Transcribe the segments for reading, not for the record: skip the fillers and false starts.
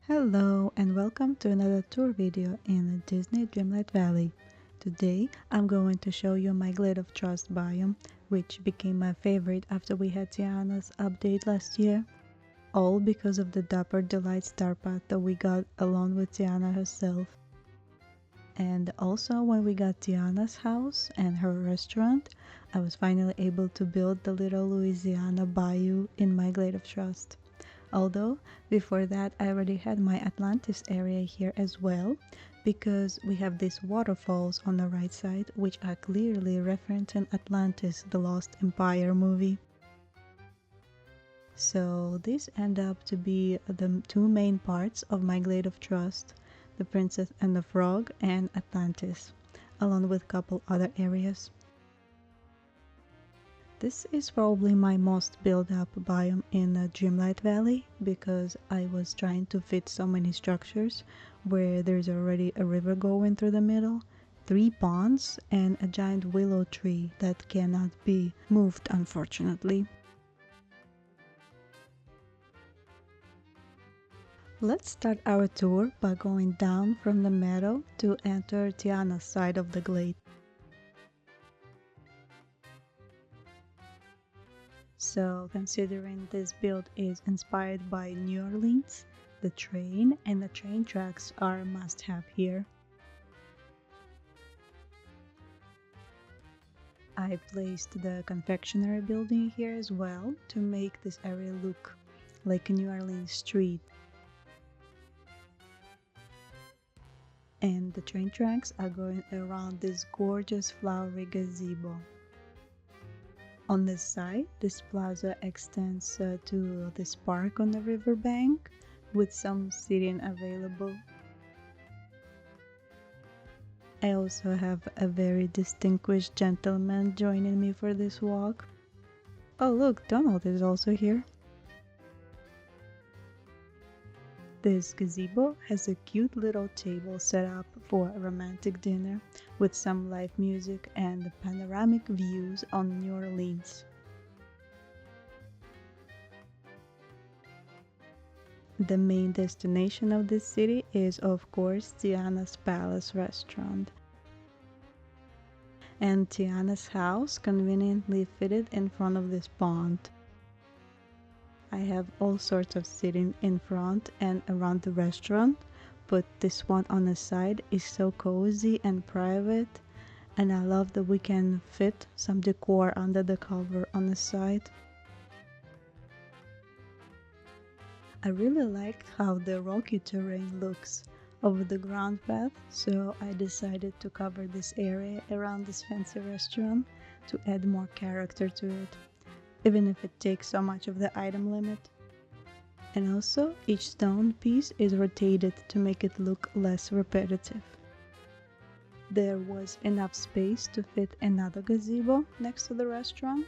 Hello and welcome to another tour video in the Disney Dreamlight Valley. Today I'm going to show you my Glade of Trust biome, which became my favorite after we had TIANA'S update last year. All because of the Dapper Delight star path that we got along with TIANA herself. And also when we got TIANA'S house and her restaurant, I was finally able to build the little Louisiana Bayou in my Glade of Trust. Although before that I already had my Atlantis area here as well, because we have these waterfalls on the right side which are clearly referencing Atlantis, the Lost Empire movie. So these end up to be the two main parts of my Glade of Trust, the Princess and the Frog and Atlantis, along with a couple other areas. This is probably my most built up biome in Dreamlight Valley because I was trying to fit so many structures where there's already a river going through the middle, 3 ponds and a giant willow tree that cannot be moved unfortunately. Let's start our tour by going down from the meadow to enter TIANA'S side of the glade. So considering this build is inspired by New Orleans, the train and the train tracks are a must-have here. I placed the confectionery building here as well to make this area look like a New Orleans street. And the train tracks are going around this gorgeous flowery gazebo. On this side, this plaza extends to this park on the riverbank with some seating available. I also have a very distinguished gentleman joining me for this walk. Oh look, Donald is also here. This gazebo has a cute little table set up for a romantic dinner with some live music and panoramic views on New Orleans. The main destination of this city is of course TIANA'S Palace restaurant. And TIANA'S house conveniently fitted in front of this pond. I have all sorts of seating in front and around the restaurant, but this one on the side is so cozy and private, and I love that we can fit some decor under the cover on the side. I really like how the rocky terrain looks over the ground path, so I decided to cover this area around this fancy restaurant to add more character to it, even if it takes so much of the item limit. And also, each stone piece is rotated to make it look less repetitive. There was enough space to fit another gazebo next to the restaurant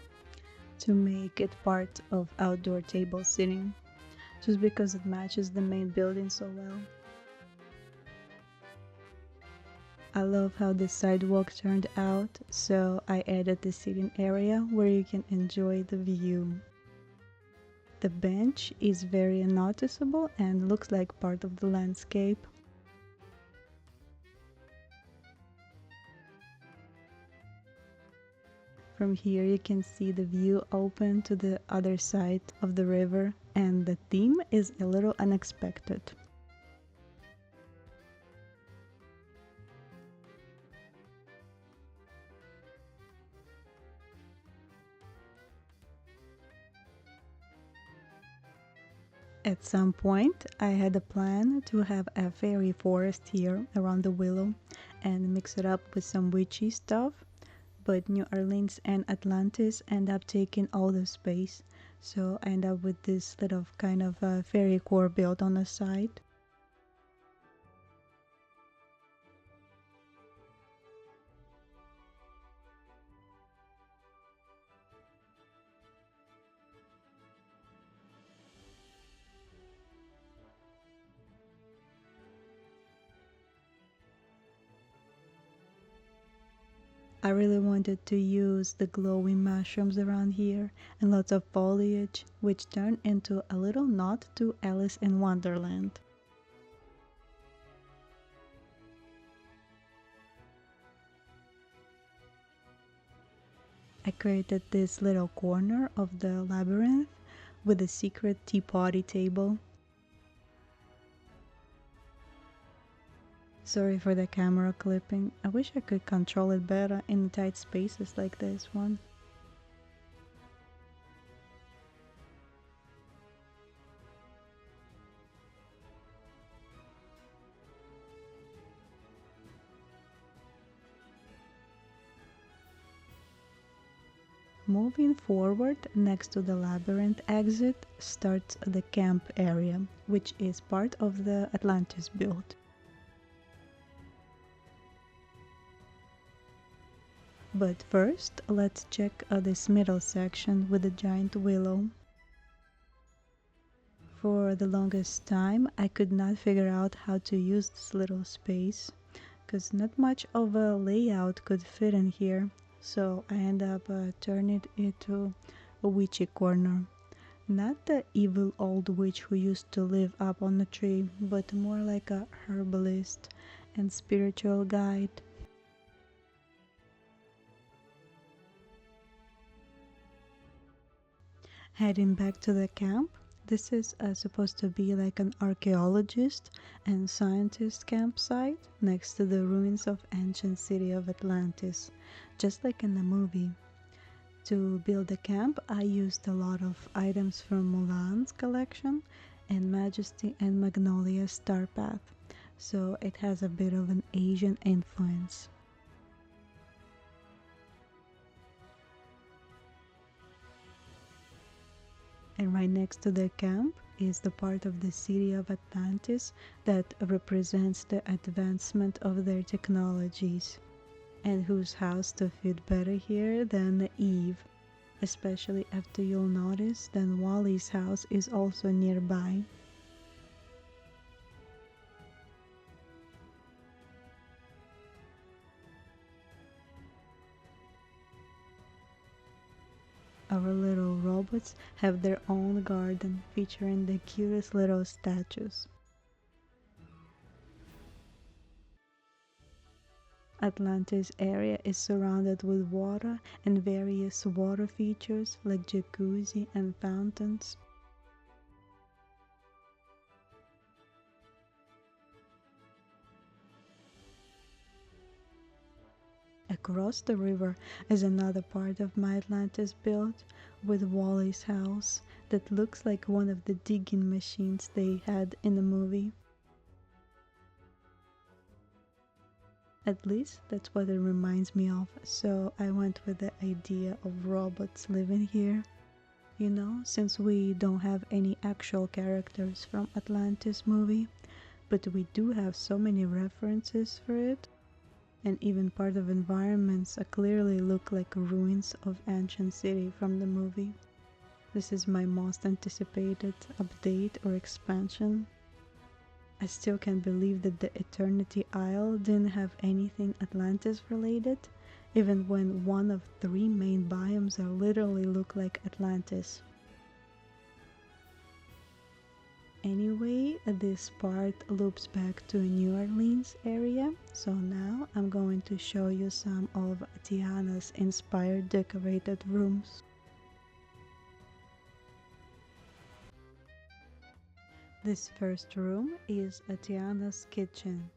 to make it part of outdoor table sitting, just because it matches the main building so well. I love how the sidewalk turned out, so I added the seating area where you can enjoy the view. The bench is very unnoticeable and looks like part of the landscape. From here you can see the view open to the other side of the river, and the theme is a little unexpected. At some point, I had a plan to have a fairy forest here around the willow and mix it up with some witchy stuff, but New Orleans and Atlantis end up taking all the space, so I end up with this little kind of fairy core built on the side. I really wanted to use the glowing mushrooms around here and lots of foliage, which turned into a little nod to Alice in Wonderland. I created this little corner of the labyrinth with a secret tea party table. Sorry for the camera clipping. I wish I could control it better in tight spaces like this one. Moving forward, next to the labyrinth exit starts the camp area, which is part of the Atlantis build. But first, let's check this middle section with the giant willow. For the longest time, I could not figure out how to use this little space, because not much of a layout could fit in here, so I end up turning it into a witchy corner. Not the evil old witch who used to live up on the tree, but more like a herbalist and spiritual guide. Heading back to the camp, this is supposed to be like an archaeologist and scientist campsite next to the ruins of ancient city of Atlantis, just like in the movie. To build the camp, I used a lot of items from Mulan's collection and Majesty and Magnolia's Star Path, so it has a bit of an Asian influence. And right next to the camp is the part of the city of Atlantis that represents the advancement of their technologies. And whose house to fit better here than Eve, especially after you'll notice that Wally's house is also nearby. Our little robots have their own garden featuring the cutest little statues. Atlantis area is surrounded with water and various water features like jacuzzi and fountains. Across the river is another part of my Atlantis build with Wally's house that looks like one of the digging machines they had in the movie. At least that's what it reminds me of, so I went with the idea of robots living here. You know, since we don't have any actual characters from Atlantis movie, but we do have so many references for it, and even part of environments clearly look like ruins of ancient city from the movie. This is my most anticipated update or expansion. I still can't believe that the Eternity Isle didn't have anything Atlantis related, even when one of three main biomes literally look like Atlantis. Anyway, this part loops back to New Orleans area, so now I'm going to show you some of TIANA'S inspired decorated rooms. This first room is a TIANA'S kitchen.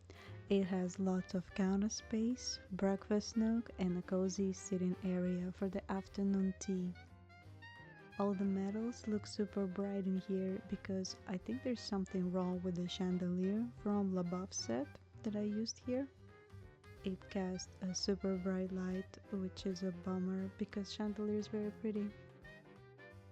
It has lots of counter space, breakfast nook, and a cozy sitting area for the afternoon tea. All the metals look super bright in here because I think there's something wrong with the chandelier from LaBeouf's set that I used here. It casts a super bright light, which is a bummer because chandelier is very pretty.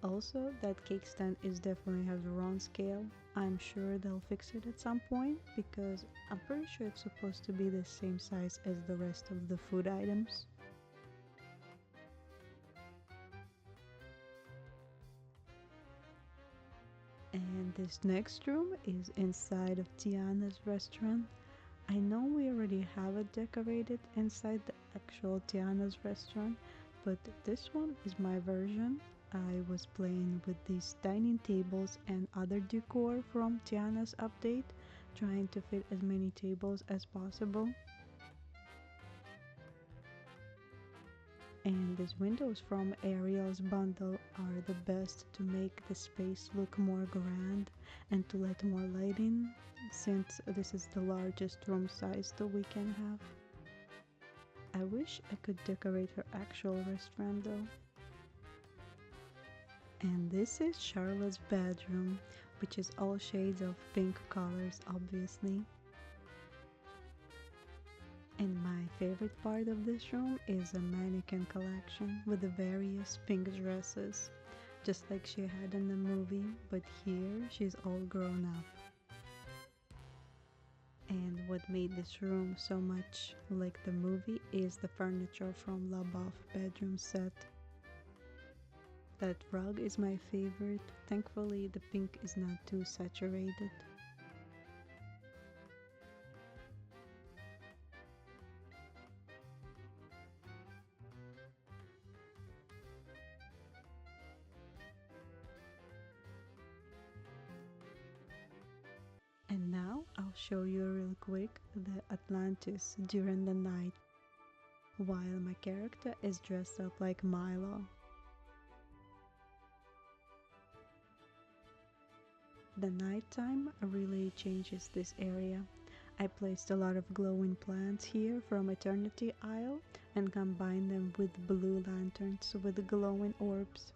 Also, that cake stand is definitely has the wrong scale. I'm sure they'll fix it at some point because I'm pretty sure it's supposed to be the same size as the rest of the food items. And this next room is inside of TIANA'S restaurant. I know we already have it decorated inside the actual TIANA'S restaurant, but this one is my version. I was playing with these dining tables and other decor from TIANA'S update, trying to fit as many tables as possible. And these windows from Ariel's bundle are the best to make the space look more grand and to let more light in, since this is the largest room size that we can have. I wish I could decorate her actual restaurant though. And this is Charlotte's bedroom, which is all shades of pink colors obviously. And my favorite part of this room is a mannequin collection with the various pink dresses, just like she had in the movie, but here she's all grown up. And what made this room so much like the movie is the furniture from La Boff bedroom set. That rug is my favorite. Thankfully the pink is not too saturated. And now I'll show you real quick the Atlantis during the night, while my character is dressed up like Milo. The nighttime really changes this area. I placed a lot of glowing plants here from Eternity Isle and combined them with blue lanterns with glowing orbs.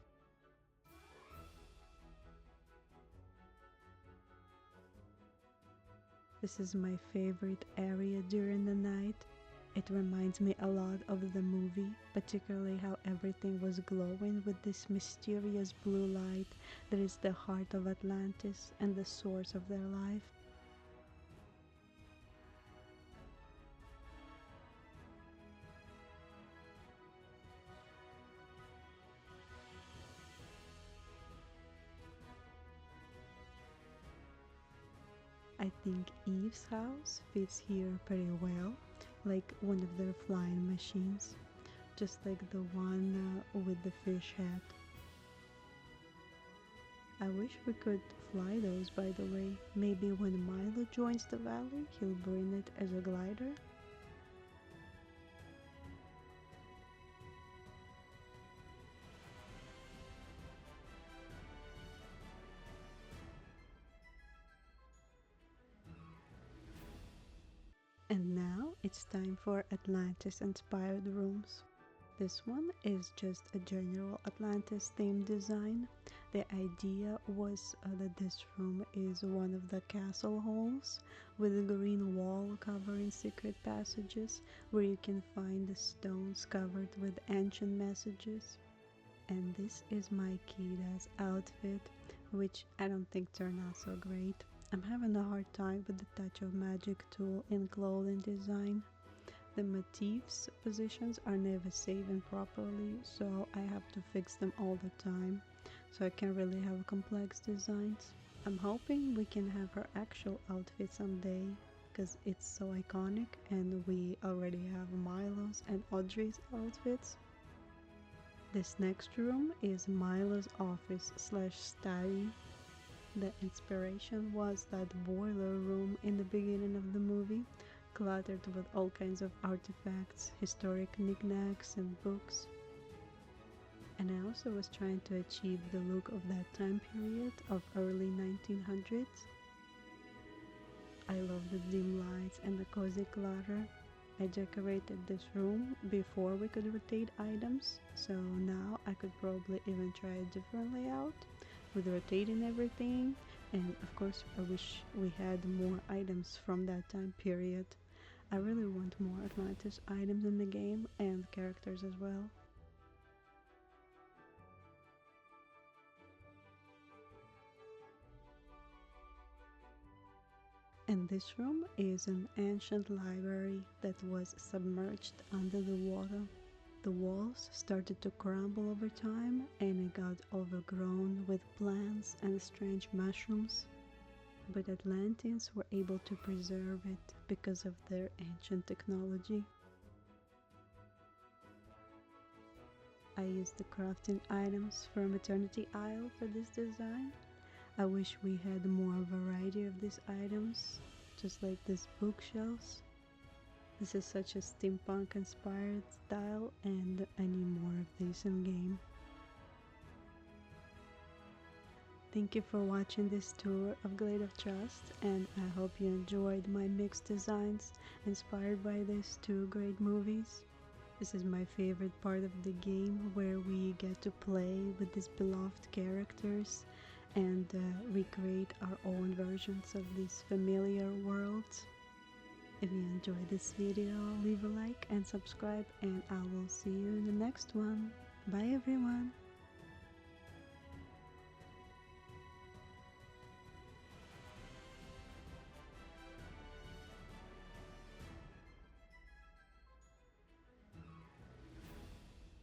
This is my favorite area during the night. It reminds me a lot of the movie, particularly how everything was glowing with this mysterious blue light that is the heart of Atlantis and the source of their life. I think Eve's house fits here pretty well, like one of their flying machines, just like the one with the fish hat. I wish we could fly those, by the way. Maybe when Milo joins the valley, he'll bring it as a glider. And now it's time for Atlantis-inspired rooms. This one is just a general Atlantis themed design. The idea was that this room is one of the castle halls with a green wall covering secret passages where you can find the stones covered with ancient messages. And this is my Kida's outfit, which I don't think turned out so great. I'm having a hard time with the touch of magic tool in clothing design. The motifs positions are never saving properly, so I have to fix them all the time, so I can really have complex designs. I'm hoping we can have her actual outfit someday, because it's so iconic and we already have Milo's and Audrey's outfits. This next room is Milo's office slash study. The inspiration was that boiler room in the beginning of the movie, cluttered with all kinds of artifacts, historic knickknacks and books. And I also was trying to achieve the look of that time period of early 1900s. I love the dim lights and the cozy clutter. I decorated this room before we could rotate items, so now I could probably even try a different layout with rotating everything, and of course I wish we had more items from that time period. I really want more Atlantis items in the game and characters as well. And this room is an ancient library that was submerged under the water. The walls started to crumble over time and it got overgrown with plants and strange mushrooms. But Atlanteans were able to preserve it because of their ancient technology. I used the crafting items from Eternity Isle for this design. I wish we had more variety of these items, just like these bookshelves. This is such a steampunk inspired style and I need more of this in game. Thank you for watching this tour of Glade of Trust, and I hope you enjoyed my mixed designs inspired by these two great movies. This is my favorite part of the game, where we get to play with these beloved characters and recreate our own versions of these familiar worlds. If you enjoyed this video, leave a like and subscribe, and I will see you in the next one. Bye everyone!